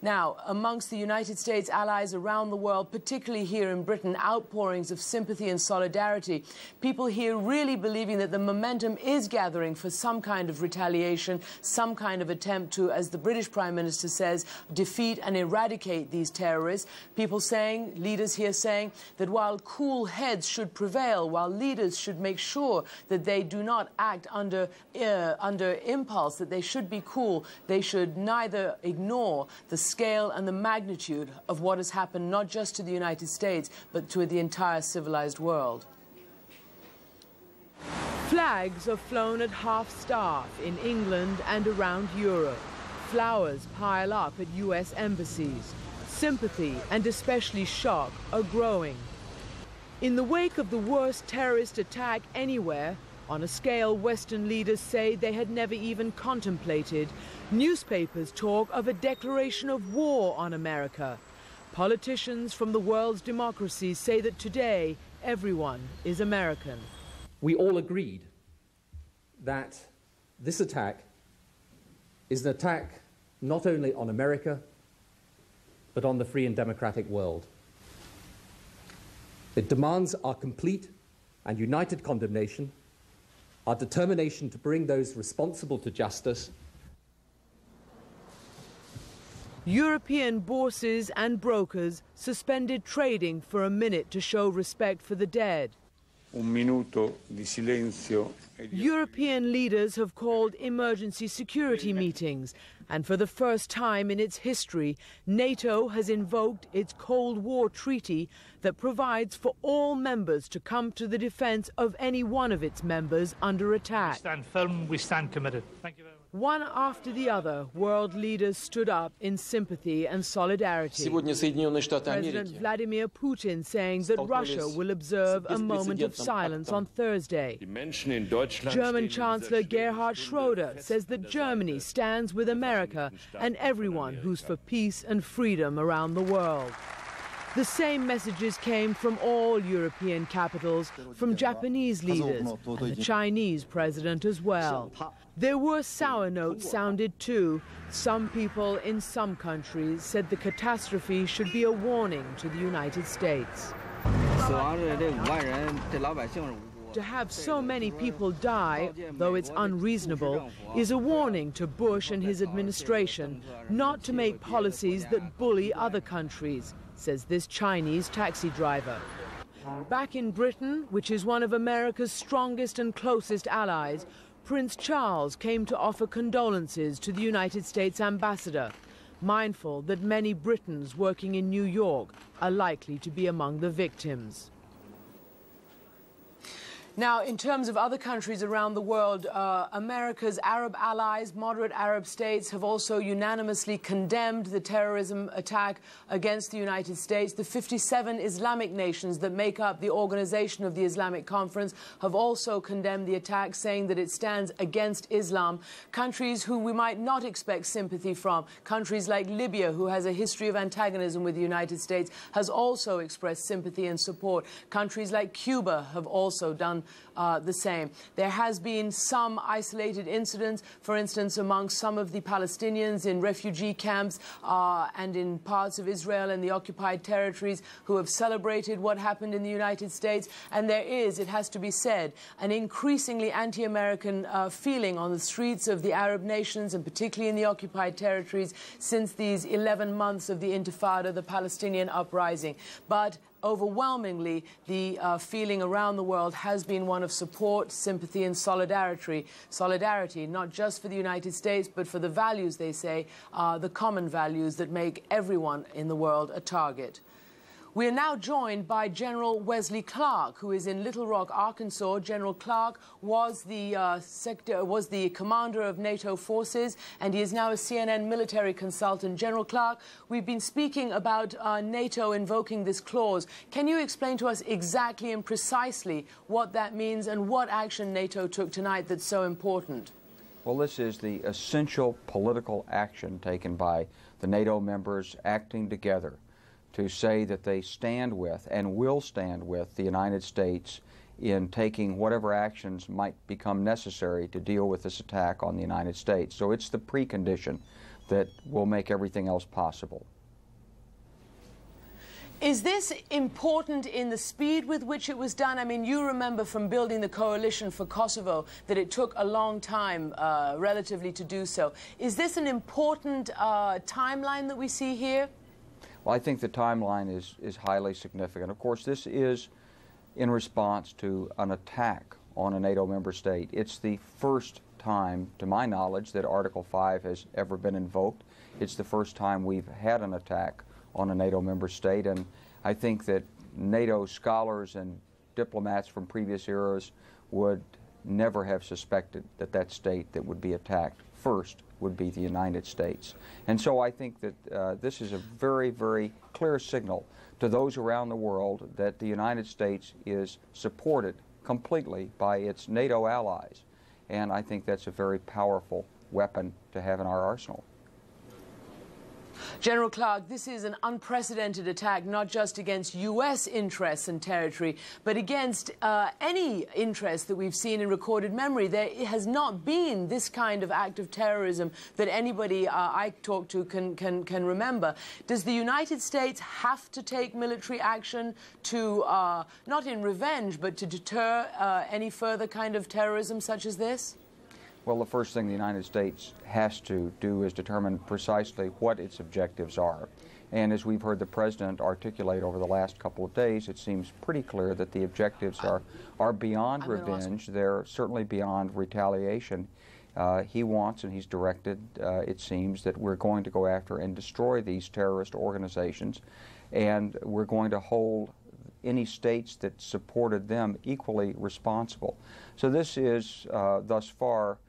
Now, amongst the United States allies around the world, particularly here in Britain, outpourings of sympathy and solidarity. People here really believing that the momentum is gathering for some kind of retaliation, some kind of attempt to, as the British Prime Minister says, defeat and eradicate these terrorists. People saying, leaders here saying, that while cool heads should prevail, while leaders should make sure that they do not act under impulse, that they should be cool, they should neither ignore the scale and the magnitude of what has happened not just to the United States, but to the entire civilized world. Flags are flown at half-staff in England and around Europe. Flowers pile up at US embassies. Sympathy and especially shock are growing. In the wake of the worst terrorist attack anywhere, on a scale Western leaders say they had never even contemplated, newspapers talk of a declaration of war on America. Politicians from the world's democracies say that today everyone is American. We all agreed that this attack is an attack not only on America, but on the free and democratic world. It demands our complete and united condemnation, our determination to bring those responsible to justice. European bourses and brokers suspended trading for a minute to show respect for the dead. Un minuto di silenzio. European leaders have called emergency security meetings, and for the first time in its history, NATO has invoked its Cold War treaty that provides for all members to come to the defense of any one of its members under attack. We stand firm, we stand committed. Thank you very much. One after the other, world leaders stood up in sympathy and solidarity. President Vladimir Putin saying that Russia will observe a moment of silence on Thursday. German Chancellor Gerhard Schroeder says that Germany stands with America and everyone who's for peace and freedom around the world. The same messages came from all European capitals, from Japanese leaders and the Chinese president as well. There were sour notes sounded too. Some people in some countries said the catastrophe should be a warning to the United States. To have so many people die, though it's unreasonable, is a warning to Bush and his administration not to make policies that bully other countries, says this Chinese taxi driver. Back in Britain, which is one of America's strongest and closest allies, Prince Charles came to offer condolences to the United States ambassador, mindful that many Britons working in New York are likely to be among the victims. Now, in terms of other countries around the world, America's Arab allies, moderate Arab states, have also unanimously condemned the terrorism attack against the United States. The 57 Islamic nations that make up the Organization of the Islamic Conference have also condemned the attack, saying that it stands against Islam. Countries who we might not expect sympathy from, countries like Libya, who has a history of antagonism with the United States, has also expressed sympathy and support. Countries like Cuba have also done the same. There has been some isolated incidents, for instance, among some of the Palestinians in refugee camps and in parts of Israel and the occupied territories who have celebrated what happened in the United States. And there is, it has to be said, an increasingly anti-American feeling on the streets of the Arab nations, and particularly in the occupied territories, since these 11 months of the Intifada, the Palestinian uprising. But overwhelmingly, the feeling around the world has been one of support, sympathy and solidarity. Solidarity, not just for the United States, but for the values, they say, the common values that make everyone in the world a target. We are now joined by General Wesley Clark, who is in Little Rock, Arkansas. General Clark was the commander of NATO forces, and he is now a CNN military consultant. General Clark, we've been speaking about NATO invoking this clause. Can you explain to us exactly and precisely what that means and what action NATO took tonight that's so important? Well, this is the essential political action taken by the NATO members acting together to say that they stand with and will stand with the United States in taking whatever actions might become necessary to deal with this attack on the United States. So it's the precondition that will make everything else possible. Is this important in the speed with which it was done? I mean, you remember from building the coalition for Kosovo that it took a long time, relatively, to do so. Is this an important timeline that we see here? Well, I think the timeline is highly significant. Of course, this is in response to an attack on a NATO member state. It's the first time, to my knowledge, that Article 5 has ever been invoked. It's the first time we've had an attack on a NATO member state, and I think that NATO scholars and diplomats from previous eras would never have suspected that that state that would be attacked first would be the United States. And so I think that this is a very, very clear signal to those around the world that the United States is supported completely by its NATO allies. And I think that's a very powerful weapon to have in our arsenal. General Clark, this is an unprecedented attack, not just against U.S. interests and territory, but against any interest that we've seen in recorded memory. There has not been this kind of act of terrorism that anybody I talk to can remember. Does the United States have to take military action to, not in revenge, but to deter any further kind of terrorism such as this? Well, the first thing the United States has to do is determine precisely what its objectives are. And as we've heard the President articulate over the last couple of days, it seems pretty clear that the objectives are beyond revenge. They're certainly beyond retaliation. He wants, and he's directed, it seems, that we're going to go after and destroy these terrorist organizations, and we're going to hold any states that supported them equally responsible. So this is, thus far,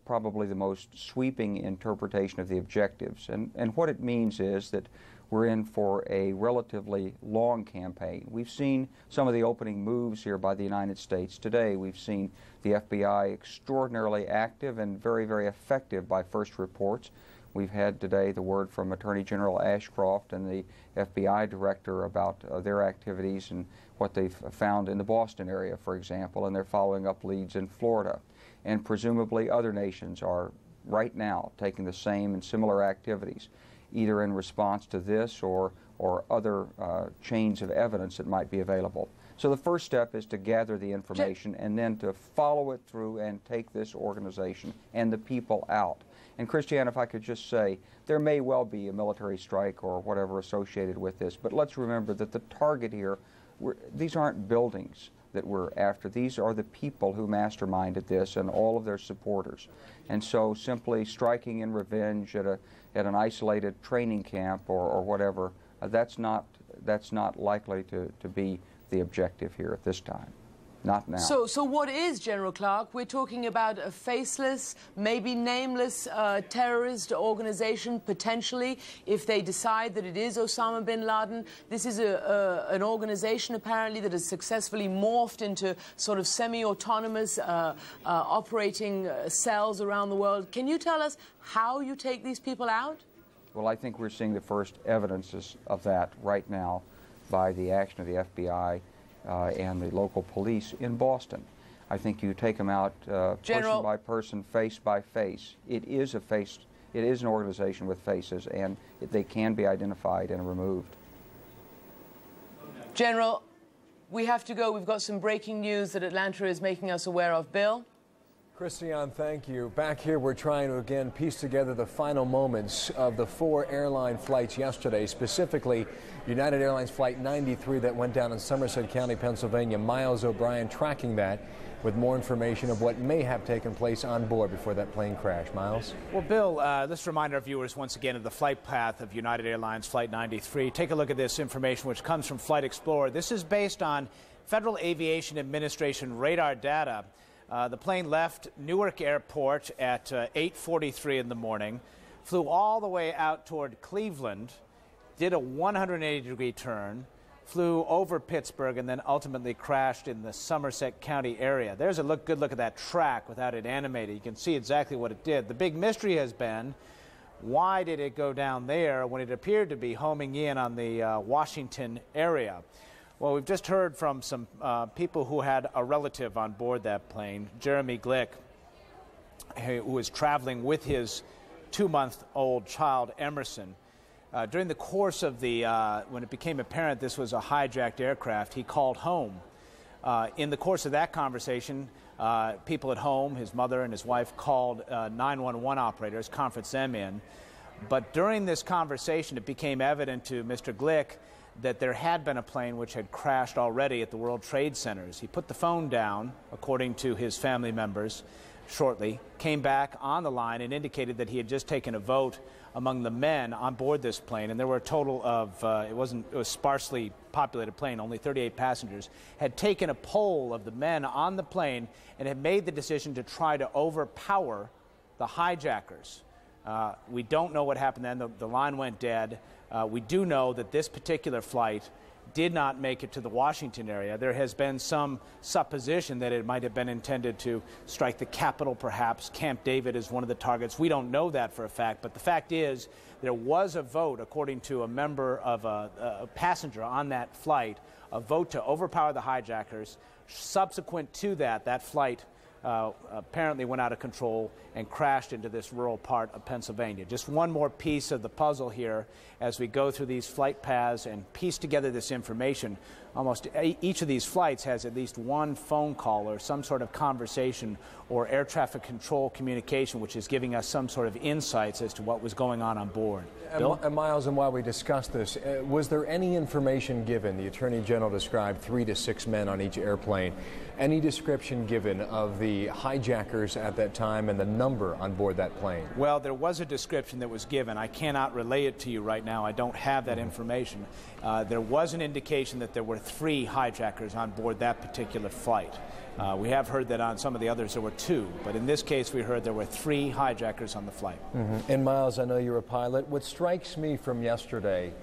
probably the most sweeping interpretation of the objectives. And what it means is that we're in for a relatively long campaign. We've seen some of the opening moves here by the United States today. We've seen the FBI extraordinarily active and very, very effective by first reports. We've had today the word from Attorney General Ashcroft and the FBI director about their activities and what they've found in the Boston area, for example, and they're following up leads in Florida. And presumably other nations are right now taking the same and similar activities, either in response to this or other chains of evidence that might be available. So the first step is to gather the information and then to follow it through and take this organization and the people out. And Christiane, if I could just say, there may well be a military strike or whatever associated with this, but let's remember that the target here, these aren't buildings that we're after. These are the people who masterminded this and all of their supporters. And so simply striking in revenge at an isolated training camp or whatever, that's not likely to be the objective here at this time. Not now. So what is, General Clark? We're talking about a faceless, maybe nameless terrorist organization, potentially, if they decide that it is Osama bin Laden. This is an organization, apparently, that has successfully morphed into sort of semi-autonomous operating cells around the world. Can you tell us how you take these people out? Well, I think we're seeing the first evidences of that right now by the action of the FBI and the local police in Boston. I think you take them out person by person, face by face. It is an organization with faces, and they can be identified and removed. General, we have to go. We've got some breaking news that Atlanta is making us aware of. Bill? Christiane, thank you. Back here, we're trying to again piece together the final moments of the 4 airline flights yesterday, specifically United Airlines Flight 93 that went down in Somerset County, Pennsylvania. Miles O'Brien tracking that with more information of what may have taken place on board before that plane crashed. Miles? Well, Bill, let's remind our viewers once again of the flight path of United Airlines Flight 93. Take a look at this information, which comes from Flight Explorer. This is based on Federal Aviation Administration radar data. The plane left Newark Airport at 8:43 in the morning, flew all the way out toward Cleveland, did a 180-degree turn, flew over Pittsburgh, and then ultimately crashed in the Somerset County area. There's a good look at that track without it animated. You can see exactly what it did. The big mystery has been, why did it go down there when it appeared to be homing in on the Washington area? Well, we've just heard from some people who had a relative on board that plane, Jeremy Glick, who was traveling with his 2-month-old child, Emerson. During the course of when it became apparent this was a hijacked aircraft, he called home. In the course of that conversation, people at home, his mother and his wife, called 911 operators, conferenced them in. But during this conversation, it became evident to Mr. Glick that there had been a plane which had crashed already at the World Trade Centers. He put the phone down, according to his family members, shortly, came back on the line and indicated that he had just taken a vote among the men on board this plane, and there were a total of, it was a sparsely populated plane, only 38 passengers, had taken a poll of the men on the plane and had made the decision to try to overpower the hijackers. We don't know what happened then. The line went dead. We do know that this particular flight did not make it to the Washington area. There has been some supposition that it might have been intended to strike the Capitol, perhaps. Camp David is one of the targets. We don't know that for a fact, but the fact is there was a vote, according to a member of a passenger on that flight, a vote to overpower the hijackers. Subsequent to that, that flight apparently went out of control and crashed into this rural part of Pennsylvania. Just one more piece of the puzzle here as we go through these flight paths and piece together this information. Almost each of these flights has at least one phone call or some sort of conversation or air traffic control communication which is giving us some sort of insights as to what was going on board. Bill? And Miles, and while we discuss this, was there any information given? The Attorney General described 3 to 6 men on each airplane. Any description given of the hijackers at that time and the number on board that plane? Well, there was a description that was given. I cannot relay it to you right now. I don't have that information. There was an indication that there were 3 hijackers on board that particular flight. We have heard that on some of the others there were 2, but in this case we heard there were 3 hijackers on the flight. And Miles, I know you're a pilot. What strikes me from yesterday,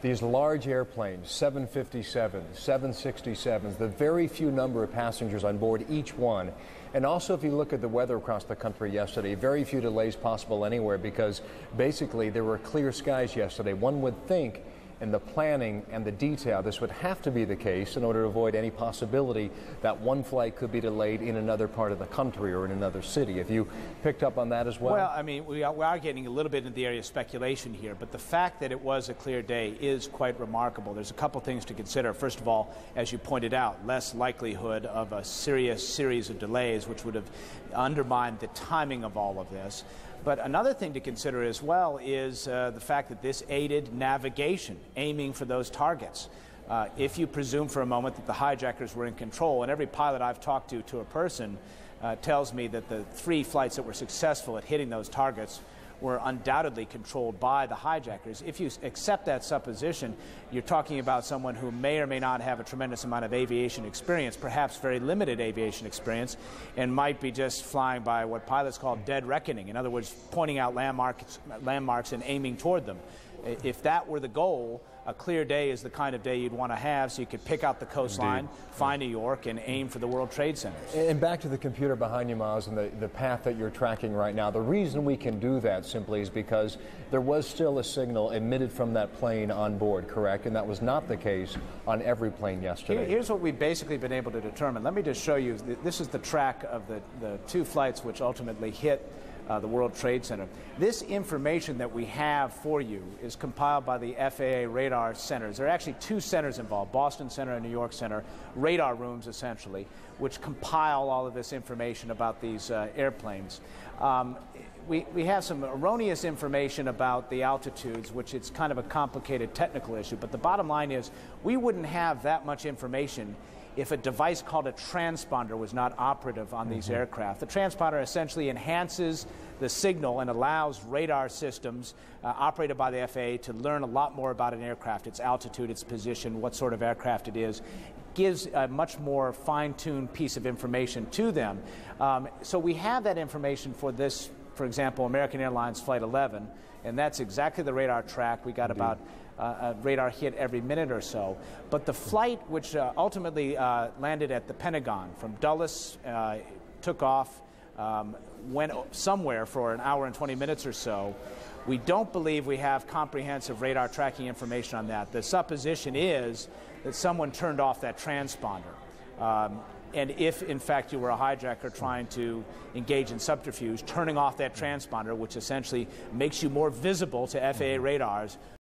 these large airplanes, 757s, 767s, the very few number of passengers on board each one. And also, if you look at the weather across the country yesterday, very few delays possible anywhere because basically there were clear skies yesterday. One would think in the planning and the detail this would have to be the case in order to avoid any possibility that one flight could be delayed in another part of the country or in another city. Have you picked up on that as well? Well, I mean, we are getting a little bit into the area of speculation here, but the fact that it was a clear day is quite remarkable. There's a couple things to consider. First of all, as you pointed out, less likelihood of a serious series of delays which would have undermined the timing of all of this. But another thing to consider as well is the fact that this aided navigation, aiming for those targets. If you presume for a moment that the hijackers were in control, and every pilot I've talked to a person tells me that the 3 flights that were successful at hitting those targets were undoubtedly controlled by the hijackers. If you accept that supposition, you're talking about someone who may or may not have a tremendous amount of aviation experience, perhaps very limited aviation experience, and might be just flying by what pilots call dead reckoning. In other words, pointing out landmarks and aiming toward them. If that were the goal, a clear day is the kind of day you'd want to have so you could pick out the coastline, find New York, and aim for the World Trade Centers. And back to the computer behind you, Miles, and the path that you're tracking right now. The reason we can do that simply is because there was still a signal emitted from that plane on board, correct? And that was not the case on every plane yesterday. Here's what we've basically been able to determine. Let me just show you. This is the track of the 2 flights which ultimately hit the World Trade Center. This information that we have for you is compiled by the FAA radar centers. There are actually 2 centers involved, Boston Center and New York Center, radar rooms essentially, which compile all of this information about these airplanes. We have some erroneous information about the altitudes, which it's kind of a complicated technical issue, but the bottom line is we wouldn't have that much information if a device called a transponder was not operative on these aircraft. The transponder essentially enhances the signal and allows radar systems operated by the FAA to learn a lot more about an aircraft, its altitude, its position, what sort of aircraft it is. Gives a much more fine-tuned piece of information to them. So we have that information for this, for example, American Airlines Flight 11, and that's exactly the radar track. We got about a radar hit every minute or so. But the flight which ultimately landed at the Pentagon from Dulles, took off, went somewhere for an hour and 20 minutes or so. We don't believe we have comprehensive radar tracking information on that. The supposition is that someone turned off that transponder. and if, in fact, you were a hijacker trying to engage in subterfuge, turning off that transponder, which essentially makes you more visible to FAA radars,